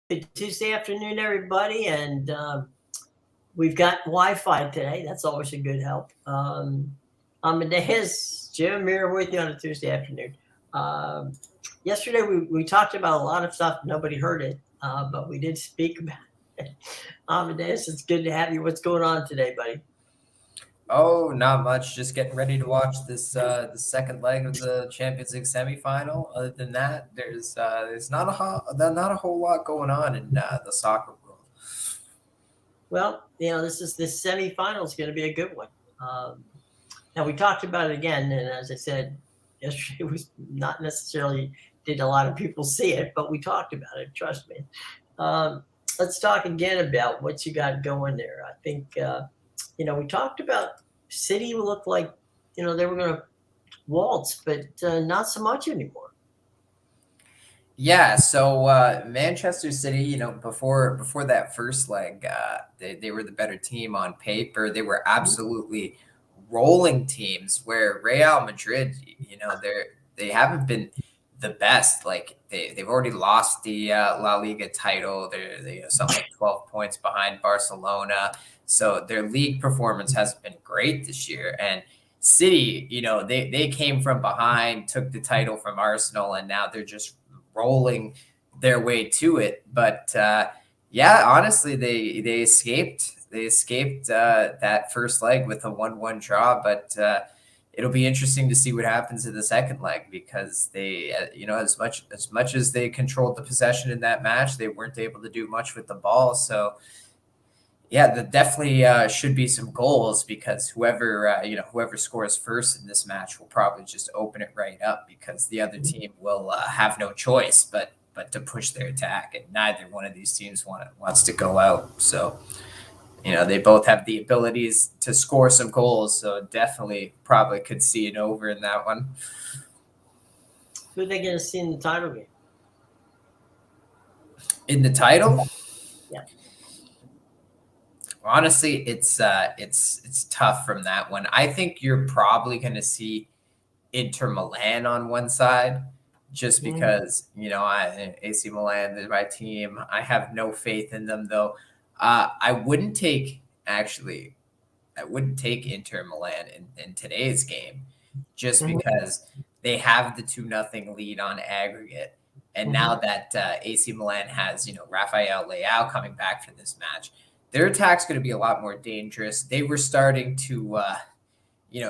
Good Tuesday afternoon, everybody, and we've got Wi-Fi today. That's always a good help. I'm Amadeus, Jim here with you on a Tuesday afternoon. Um, Yesterday we talked about a lot of stuff. Nobody heard it, but we did speak about it. Amadeus, it's good to have you. What's going on today, buddy? Oh, not much. Just getting ready to watch this the second leg of the Champions League semifinal. Other than that, there's not a whole lot going on in the soccer world. Well, this semifinal is going to be a good one. Um, Now we talked about it again, and as I said, yesterday was not necessarily did a lot of people see it, but we talked about it. Trust me. Um, let's talk again about what you got going there. I think we talked about City looked like they were going to waltz, but not so much anymore. Yeah, so Manchester City, before that first leg, they were the better team on paper. They were absolutely rolling teams. Where Real Madrid, they haven't been the best. Like they've already lost the La Liga title. They something like 12 points behind Barcelona. So their league performance hasn't been great this year. And City, they came from behind, took the title from Arsenal, and now they're just rolling their way to it. But yeah, honestly, they escaped. They escaped that first leg with a 1-1 draw. But it'll be interesting to see what happens in the second leg because they, as much as they controlled the possession in that match, they weren't able to do much with the ball. So yeah, there definitely should be some goals because whoever scores first in this match will probably just open it right up because the other team will have no choice but to push their attack, and neither one of these teams wants to go out. So they both have the abilities to score some goals, so definitely probably could see an over in that one. Who are they going to see in the title game? In the title, Yeah. honestly, it's tough from that one. I think you're probably going to see Inter Milan on one side, just Mhm. because AC Milan is my team. I have no faith in them though. I wouldn't take actually. I wouldn't take Inter Milan in today's game, just Mhm. because they have the 2-0 lead on aggregate, and now Mhm. that AC Milan has Rafael Leao coming back for this match, their attack's going to be a lot more dangerous. They were starting to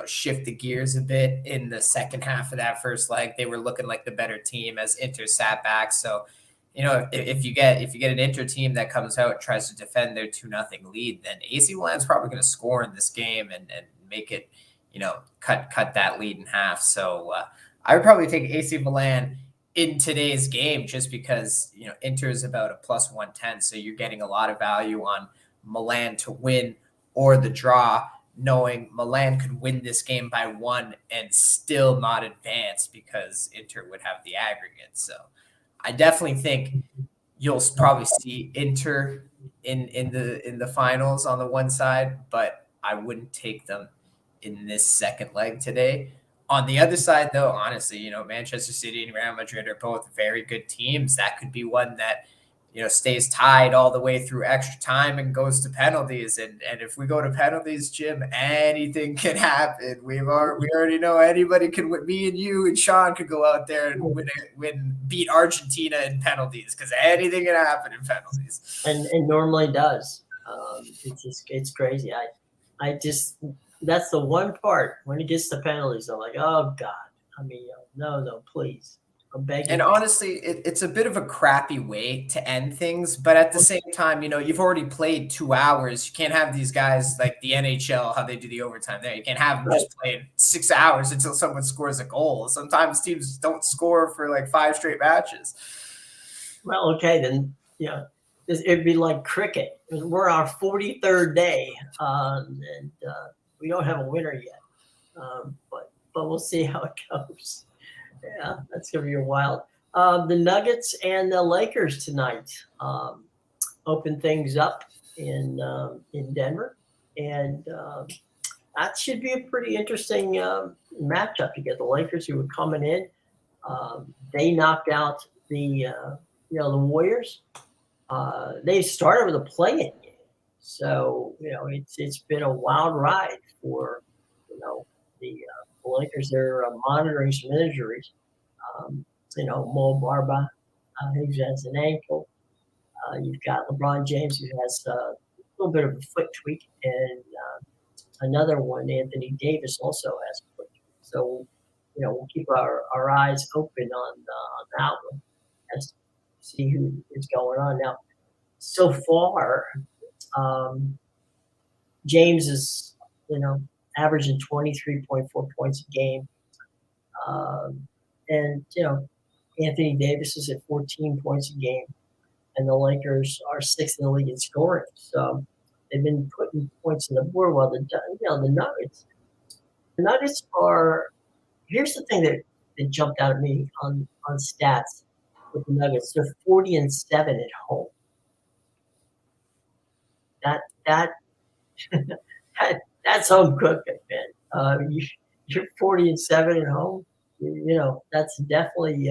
shift the gears a bit in the second half of that first leg. They were looking like the better team as Inter sat back. So, if you get an Inter team that comes out and tries to defend their 2-0 lead, then AC Milan's probably going to score in this game and make it, cut that lead in half. So I would probably take AC Milan in today's game just because Inter is about a plus 110, so you're getting a lot of value on Milan to win or the draw, knowing Milan could win this game by one and still not advance because Inter would have the aggregate. So I definitely think you'll probably see Inter in the finals on the one side, but I wouldn't take them in this second leg today. On the other side, though, honestly, Manchester City and Real Madrid are both very good teams. That could be one that stays tied all the way through extra time and goes to penalties. And if we go to penalties, Jim, anything can happen. We already know anybody can win. Me and you and Sean could go out there and beat Argentina in penalties because anything can happen in penalties. And normally does. It's crazy. I just that's the one part when it gets to penalties. I'm like, oh God. I mean, no, please. I'm And begging you. honestly, it's a bit of a crappy way to end things, but at the same time, you've already played 2 hours. You can't have these guys like the NHL, how they do the overtime there. You can't have them Right. just playing 6 hours until someone scores a goal. Sometimes teams don't score for like 5 straight matches. Well, okay then. It'd be like cricket. We're our 43rd day, and we don't have a winner yet. But we'll see how it goes. Yeah, that's gonna be a wild. The Nuggets and the Lakers tonight open things up in Denver, and that should be a pretty interesting matchup. You get the Lakers who were coming in. They knocked out the Warriors, they started with a play-in game. So, it's been a wild ride for, the Lakers. They're monitoring some injuries. Mo Barba, who has an ankle. You've got LeBron James, who has a little bit of a foot tweak, and another one, Anthony Davis, also has a foot tweak. So, we'll keep our eyes open on that one as to see who is going on. Now, so far, um, James is, averaging 23.4 points a game. And, Anthony Davis is at 14 points a game. And the Lakers are sixth in the league in scoring. So they've been putting points on the board while the Nuggets are. Here's the thing that jumped out at me on stats with the Nuggets. They're 40-7 at home. That that's home cooking, man. You're 40-7 at home. That's definitely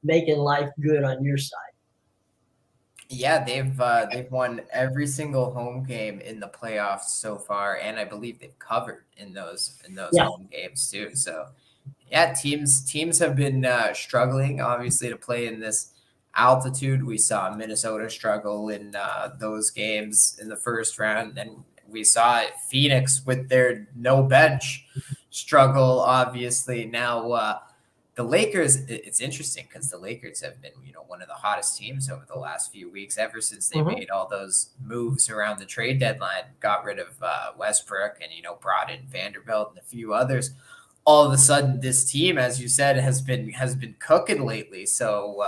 making life good on your side. Yeah, they've won every single home game in the playoffs so far, and I believe they've covered in those Yeah. home games too. So, yeah, teams have been struggling obviously to play in this altitude. We saw Minnesota struggle in those games in the first round, and we saw Phoenix with their no bench struggle. Obviously, now the Lakers. It's interesting because the Lakers have been, one of the hottest teams over the last few weeks, ever since they made all those moves around the trade deadline, got rid of Westbrook, and brought in Vanderbilt and a few others. All of a sudden, this team, as you said, has been cooking lately. So,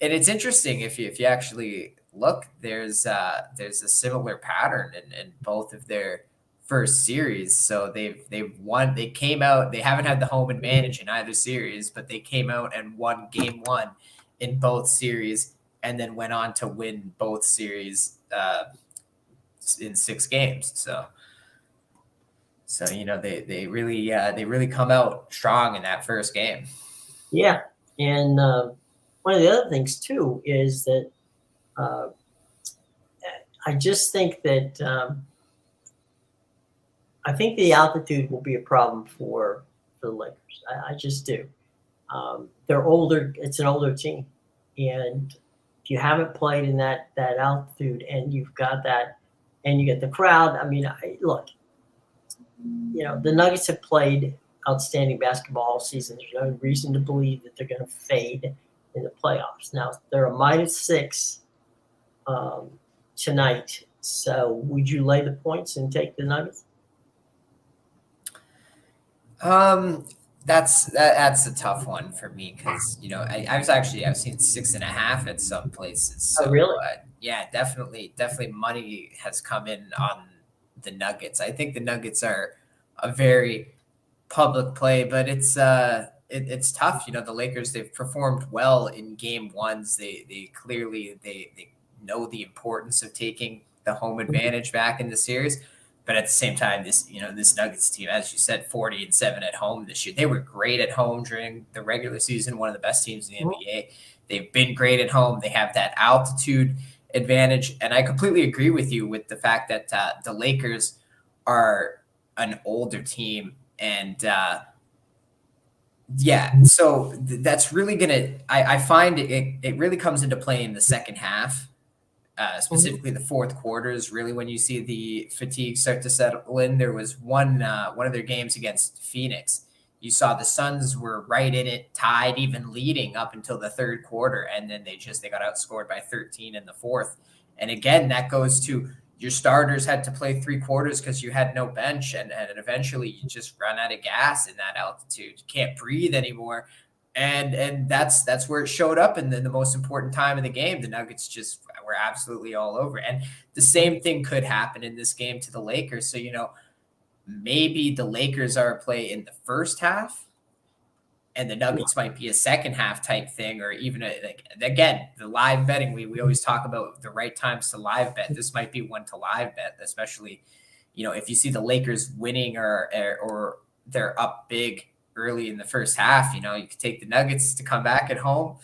and it's interesting if you actually look, there's a similar pattern in both of their first series. So they've won. They came out. They haven't had the home advantage in either series, but they came out and won game one in both series, and then went on to win both series in 6 games. So they really come out strong in that first game. Yeah, and one of the other things too is that I just think that I think the altitude will be a problem for the Lakers. I just do. They're older. It's an older team, and if you haven't played in that altitude, and you've got that, and you get the crowd. I mean, look. The Nuggets have played outstanding basketball all season. There's no reason to believe that they're going to fade in the playoffs. Now, they're a -6 tonight. So would you lay the points and take the Nuggets? That's a tough one for me because I've seen 6.5 at some places. So, Oh, really? Yeah, definitely money has come in on the Nuggets. I think the Nuggets are a very public play, but it's tough. The Lakers, they've performed well in game ones. They clearly they know the importance of taking the home advantage back in the series. But at the same time, this Nuggets team, as you said, 40-7 at home this year. They were great at home during the regular season, one of the best teams in the NBA. They've been great at home. They have that altitude advantage. And I completely agree with you with the fact that the Lakers are an older team. And so that's really going to – I find it really comes into play in the second half. Specifically the fourth quarter is really when you see the fatigue start to settle in. There was one of their games against Phoenix. You saw the Suns were right in it, tied, even leading up until the third quarter, and then they got outscored by 13 in the fourth. And again, that goes to your starters had to play 3 quarters because you had no bench, and eventually you just run out of gas in that altitude. You can't breathe anymore. And that's where it showed up in the most important time of the game. The Nuggets just were absolutely all over. And the same thing could happen in this game to the Lakers. So, maybe the Lakers are a play in the first half and the Nuggets might be a second half type thing, or even again, the live betting. We always talk about the right times to live bet. This might be one to live bet, especially, if you see the Lakers winning or they're up big early in the first half, you could take the Nuggets to come back at home,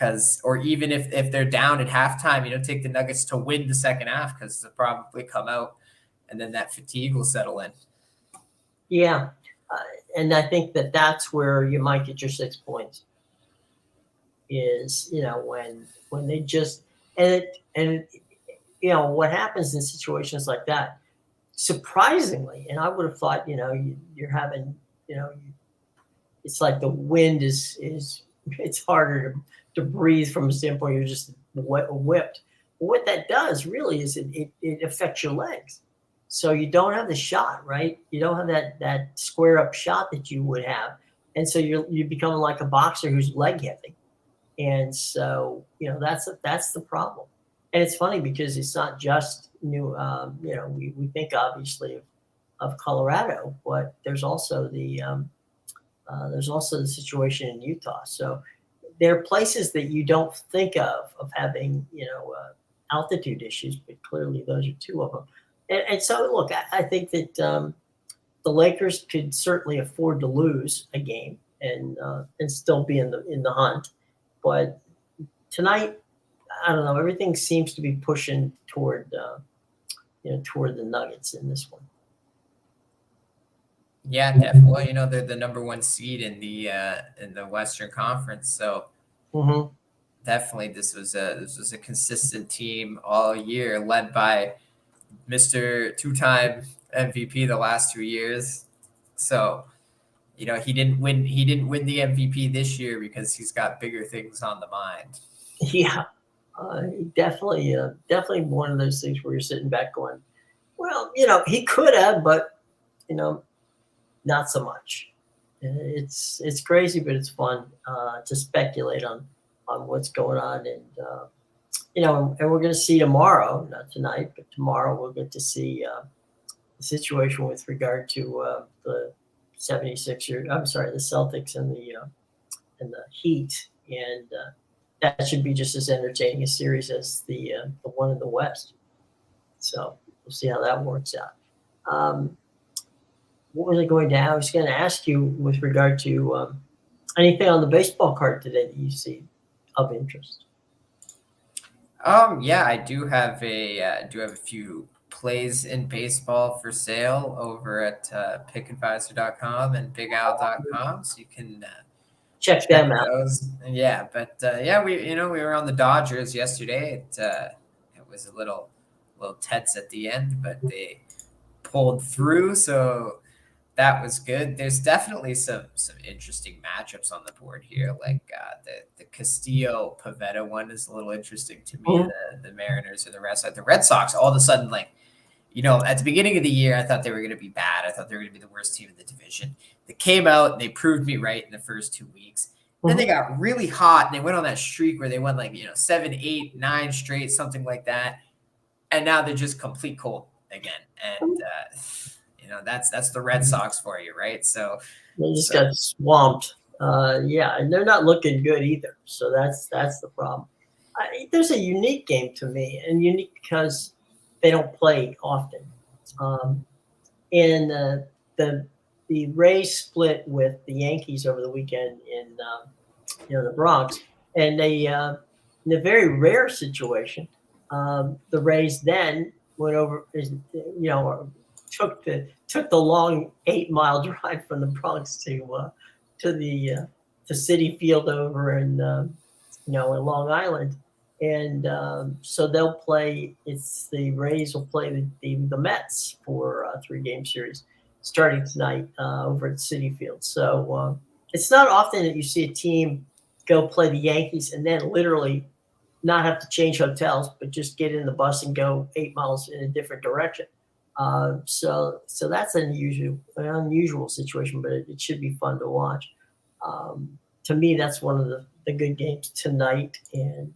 because, or even if they're down at halftime, take the Nuggets to win the second half, because they'll probably come out and then that fatigue will settle in. Yeah. And I think that's where you might get your 6 points is, when they just, and what happens in situations like that, surprisingly, and I would have thought, you're having, it's like the wind is it's harder to breathe from a standpoint. You're just whipped. But what that does really is it affects your legs. So you don't have the shot, right? You don't have that square up shot that you would have. And so you become like a boxer who's leg heavy. And so, that's the problem. And it's funny because it's not just we think obviously of Colorado, but there's also the situation in Utah. So there are places that you don't think of having, altitude issues, but clearly those are two of them. And so, look, I think that the Lakers could certainly afford to lose a game and still be in the hunt. But tonight, I don't know. Everything seems to be pushing toward the Nuggets in this one. Yeah, definitely. Well, they're the number one seed in the Western Conference, so definitely this was a consistent team all year, led by Mr. Two-time MVP the last 2 years. So, he didn't win the MVP this year because he's got bigger things on the mind. Yeah, definitely one of those things where you're sitting back going, well, he could have, but not so much. It's crazy, but it's fun to speculate on what's going on, and and we're going to see tomorrow, not tonight, but tomorrow we'll get to see the situation with regard to the 76ers. I'm sorry, the Celtics and the Heat, and that should be just as entertaining a series as the one in the West. So we'll see how that works out. What was I going to? I was going to ask you with regard to anything on the baseball card today that you see of interest. Yeah, I do have a few plays in baseball for sale over at pickadvisor.com and bigowl.com, so you can check them out. Those. Yeah, but we were on the Dodgers yesterday. It was a little tense at the end, but they pulled through, so that was good. There's definitely some interesting matchups on the board here, like the Castillo Pavetta one is a little interesting to me. The Mariners and the Red Sox. All of a sudden, at the beginning of the year, I thought they were going to be bad. I thought they were going to be the worst team in the division. They came out and they proved me right in the first 2 weeks. Then they got really hot and they went on that streak where they won 7, 8, 9 straight, something like that. And now they're just complete cold again. And that's the Red Sox for you, right? So they just got swamped. And they're not looking good either. So that's the problem. There's a unique game to me, and unique because they don't play often. And the Rays split with the Yankees over the weekend in the Bronx, and they in a very rare situation, the Rays then went over, took the long 8-mile drive from the Bronx to Citi Field over in Long Island, and so they'll play. The Rays will play the Mets for a 3-game series starting tonight over at Citi Field. So it's not often that you see a team go play the Yankees and then literally not have to change hotels, but just get in the bus and go 8 miles in a different direction. So that's an unusual situation, but it should be fun to watch. To me, that's one of the good games tonight, and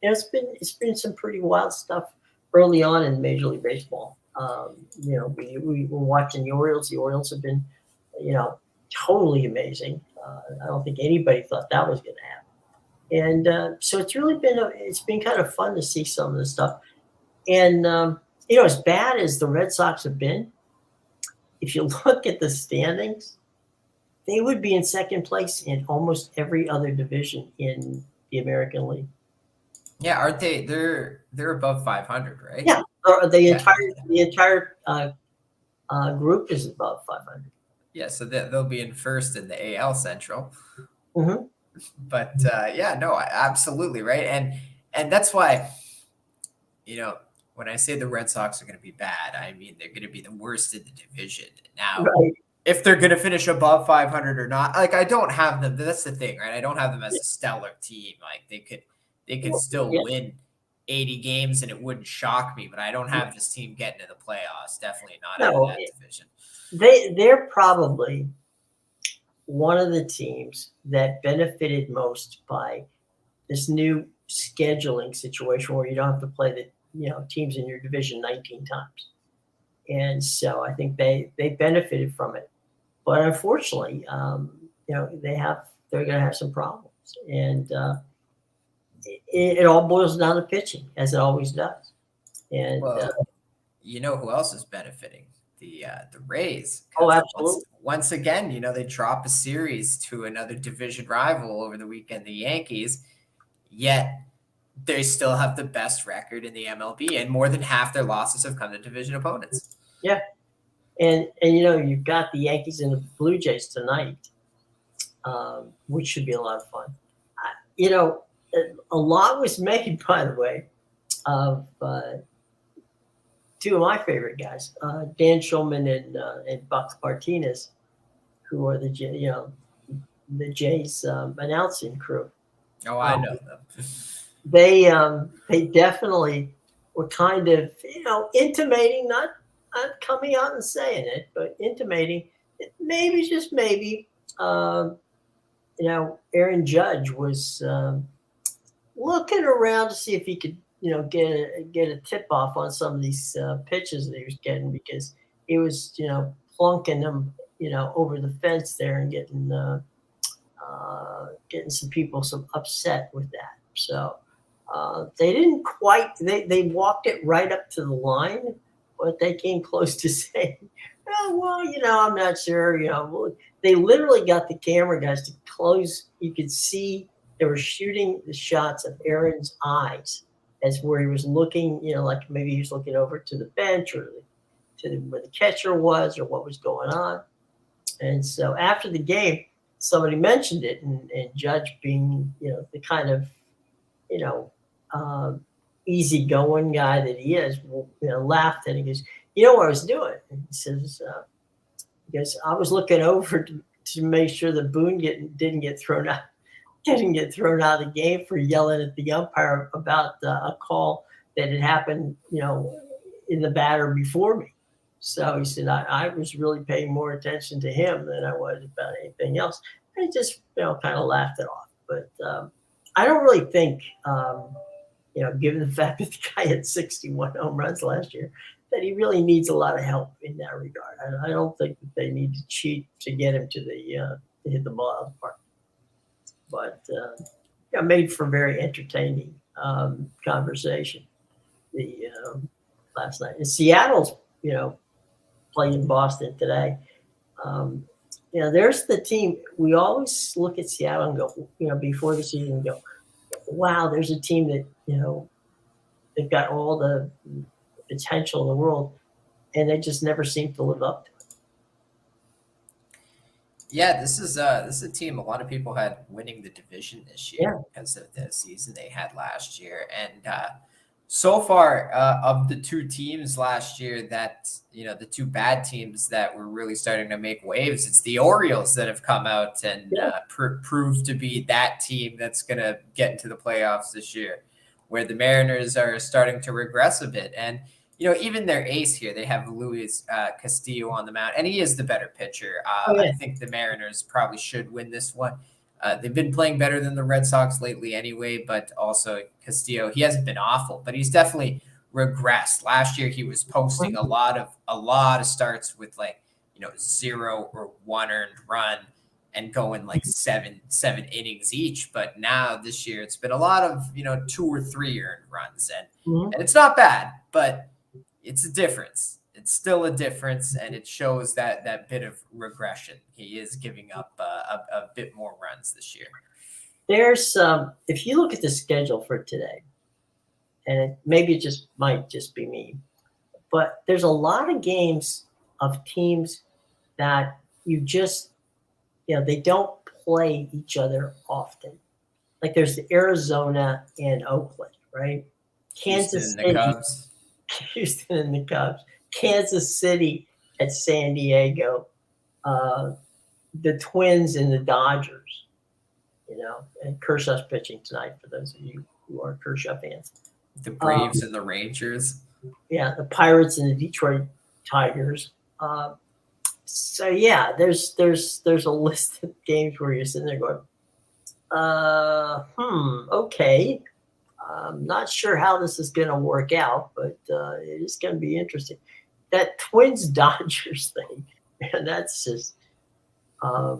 it's been some pretty wild stuff early on in Major League Baseball. We were watching the Orioles. The Orioles have been, totally amazing. I don't think anybody thought that was going to happen, and so it's really been kind of fun to see some of this stuff. And as bad as the Red Sox have been, if you look at the standings, they would be in second place in almost every other division in the American League. Yeah, aren't they? They're above 500, right? Yeah, or Yeah. the entire group is above 500. Yeah, so they'll be in first in the AL Central. Mm-hmm. But yeah, no, absolutely right, and that's why, when I say the Red Sox are going to be bad, I mean they're going to be the worst in the division. Now, Right. if they're going to finish above 500 or not, like I don't have them. That's the thing, right? I don't have them as a stellar team. Like they could still Yeah. win 80 games and it wouldn't shock me. But I don't have this team getting to the playoffs. Definitely not out of that division. They're probably one of the teams that benefited most by this new scheduling situation where you don't have to play the teams in your division 19 times. And so I think they benefited from it. But unfortunately, they're going to have some problems. And it all boils down to pitching, as it always does. And you know who else is benefiting? The Rays. Oh, absolutely. Once again, they drop a series to another division rival over the weekend, the Yankees, yet they still have the best record in the MLB, and more than half their losses have come to division opponents. Yeah. And you've got the Yankees and the Blue Jays tonight, which should be a lot of fun. A lot was made, by the way, of two of my favorite guys, Dan Shulman and Buck Martinez, who are the Jays announcing crew. Oh, I know them. They definitely were kind of intimating, not coming out and saying it, but intimating that maybe, just maybe, Aaron Judge was looking around to see if he could get a tip off on some of these pitches that he was getting, because he was plunking them over the fence there and getting some people upset with that. So they didn't quite, they walked it right up to the line, but they came close to saying, oh, well, I'm not sure. They literally got the camera guys to close. You could see they were shooting the shots of Aaron's eyes as where he was looking, like maybe he was looking over to the bench or to where the catcher was or what was going on. And so after the game, somebody mentioned it, and Judge, being, the kind of, easygoing guy that he is, laughed at it. He goes, "You know what I was doing?" And he says, "I was looking over to make sure that Boone didn't get thrown out of the game for yelling at the umpire about a call that had happened, in the batter before me." So he said, I was really paying more attention to him than I was about anything else. And he just, kind of laughed it off. But I don't really think, given the fact that the guy had 61 home runs last year, that he really needs a lot of help in that regard. I don't think that they need to cheat to get him to hit the ball out of the park. But made for very entertaining conversation last night. And Seattle's, playing Boston today. There's the team. We always look at Seattle and go, before the season, and go, wow, there's a team that, they've got all the potential in the world, and they just never seem to live up to it. Yeah, this is a team a lot of people had winning the division this year because of the season they had last year. And so far, of the two teams last year that, the two bad teams that were really starting to make waves, it's the Orioles that have come out and proved to be that team that's going to get into the playoffs this year, where the Mariners are starting to regress a bit. And, even their ace here, they have Luis Castillo on the mound, and he is the better pitcher. I think the Mariners probably should win this one. They've been playing better than the Red Sox lately anyway, but also Castillo, he hasn't been awful, but he's definitely regressed. Last year, he was posting a lot of starts with 0 or 1 earned run and going seven innings each. But now this year, it's been a lot of 2 or 3 earned runs, and it's not bad, but it's a difference. It's still a difference, and it shows that bit of regression. He is giving up a bit more runs this year. There's if you look at the schedule for today, and maybe it just might just be me, but there's a lot of games of teams that you just they don't play each other often. Like there's Arizona and Oakland, right? Kansas Houston, the City, Cubs. Houston and the Cubs, Kansas City at San Diego, uh, the Twins and the Dodgers. And Kershaw's pitching tonight for those of you who are Kershaw fans. The Braves and the Rangers. Yeah, the Pirates and the Detroit Tigers. So yeah, there's a list of games where you're sitting there going, okay. I'm not sure how this is going to work out, but it is going to be interesting. That Twins Dodgers thing, and that's just, that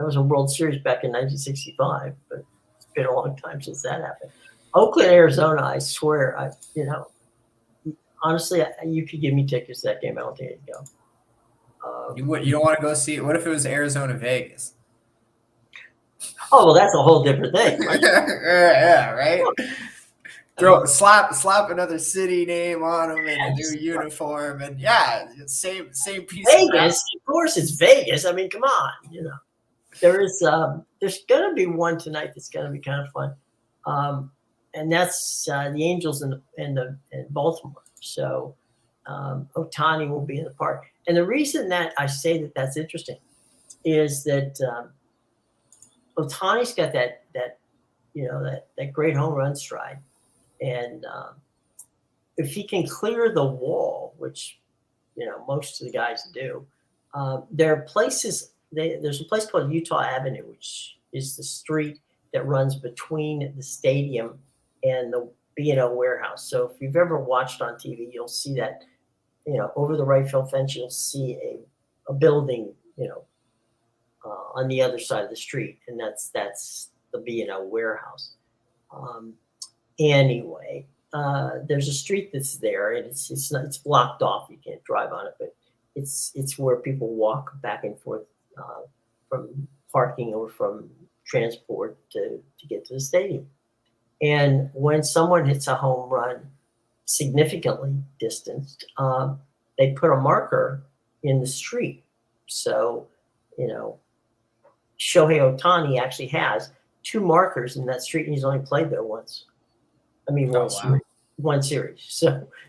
was a World Series back in 1965, but it's been a long time since that happened. Oakland, Arizona, I swear, honestly, you could give me tickets to that game. I don't think I'd go. You don't want to go see it? What if it was Arizona Vegas? Oh well, that's a whole different thing. Right? Yeah, right. Slap another city name on them and a new uniform, and same piece. Vegas, of course, it's Vegas. I mean, come on, there's going to be one tonight that's going to be kind of fun, and that's the Angels and Baltimore. So Ohtani will be in the park, and the reason that I say that that's interesting is that Ohtani's got that great home run stride, and if he can clear the wall, which most of the guys do, there are places. There's a place called Utah Avenue, which is the street that runs between the stadium and the B&O warehouse. So if you've ever watched on TV, you'll see that over the right field fence, you'll see a building on the other side of the street, and that's the B&O warehouse. Anyway, there's a street that's there, and it's blocked off. You can't drive on it, but it's where people walk back and forth from parking or from transport to get to the stadium. And when someone hits a home run significantly distanced, they put a marker in the street. So, Shohei Ohtani actually has 2 markers in that street, and he's only played there once. I mean, one series.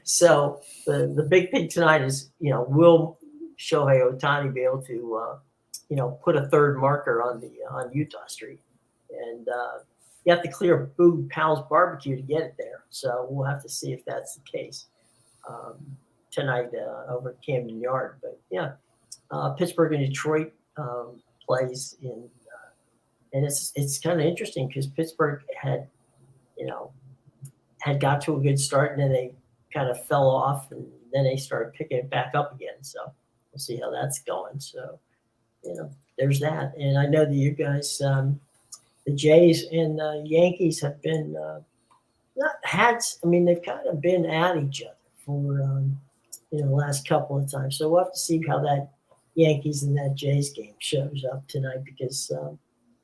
So the big thing tonight is, will Shohei Ohtani be able to, put a third marker on Utah Street? And you have to clear Boo Pal's Barbecue to get it there. So we'll have to see if that's the case tonight over at Camden Yard. But yeah, Pittsburgh and Detroit plays in, and it's kind of interesting because Pittsburgh had got to a good start, and then they kind of fell off, and then they started picking it back up again. So we'll see how that's going. So there's that. And I know that you guys, the Jays and the Yankees have been they've kind of been at each other for the last couple of times. So we'll have to see how that Yankees and that Jays game shows up tonight, because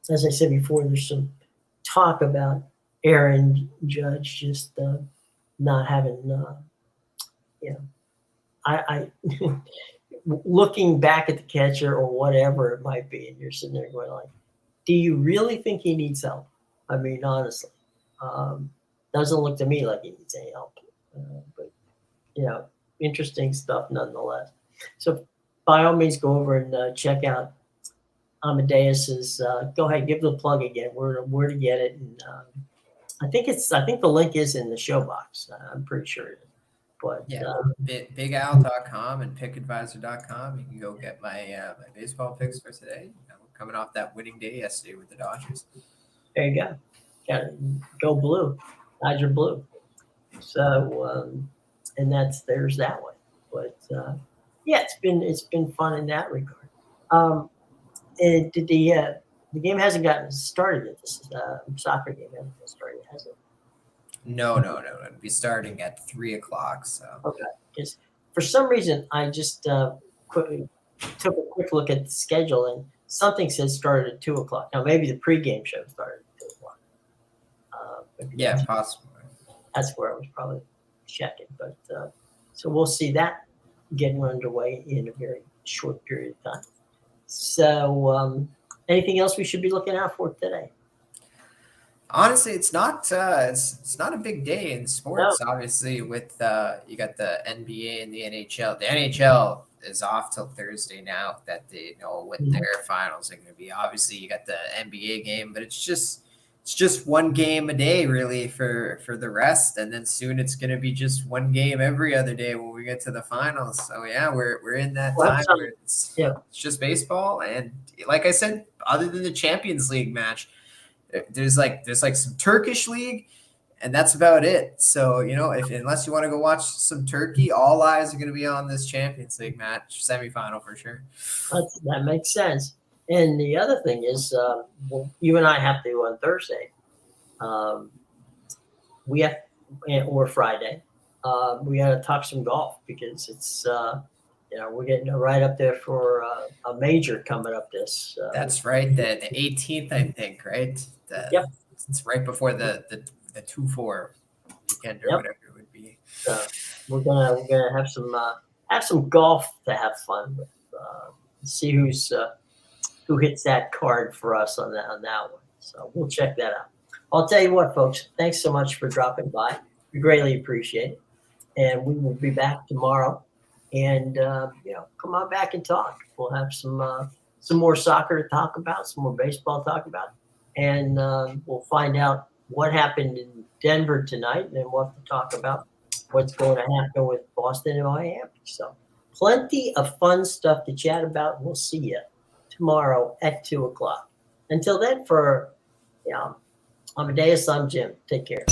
as I said before, there's some talk about Aaron Judge just not having I looking back at the catcher or whatever it might be, and you're sitting there going like, do you really think he needs help? I mean, honestly, doesn't look to me like he needs any help. But interesting stuff nonetheless. So by all means, go over and check out Amadeus's. Go ahead, give the plug again. Where to get it? And I think the link is in the show box. I'm pretty sure it is. But BigAl.com and PickAdvisor.com. You can go get my baseball picks for today. We're coming off that winning day yesterday with the Dodgers. There you go. Go blue, Dodger blue. So and there's that one. But it's been fun in that regard. And the game hasn't gotten started yet. This soccer game hasn't been started, has it? No. It'll be starting at 3:00. So okay. Because for some reason I just quickly took a quick look at the schedule, and something says started at 2:00. Now maybe the pregame show started at 2:00. Maybe Yeah, possibly. that's where I was probably checking. But so we'll see that getting underway in a very short period of time. So anything else we should be looking out for today? Honestly, it's not a big day in sports. Obviously, with you got the NBA and the NHL. The NHL is off till Thursday now that they know what their finals are going to be. Obviously, you got the NBA game, but it's just one game a day really for the rest, and then soon it's going to be just one game every other day when we get to the finals. So yeah, we're in that time where it's just baseball, and like I said, other than the Champions League match, there's like some Turkish league, and that's about it. So unless you want to go watch some Turkey, all eyes are going to be on this Champions League match semifinal for sure. That makes sense. And the other thing is, you and I have to on Thursday. We have, or Friday. We got to talk some golf because it's we're getting right up there for a major coming up this. That's right, the 18th, I think, right? Yep. It's right before the 2-4 weekend or whatever it would be. So we're gonna have some golf to have fun with. See who hits that card for us on that one. So we'll check that out. I'll tell you what, folks. Thanks so much for dropping by. We greatly appreciate it, and we will be back tomorrow. And come on back and talk. We'll have some more soccer to talk about, some more baseball to talk about, and we'll find out what happened in Denver tonight, and then we'll have to talk about what's going to happen with Boston and Miami. So plenty of fun stuff to chat about. We'll see you tomorrow at 2:00. Until then, for Amadeus, I'm Jim. Take care.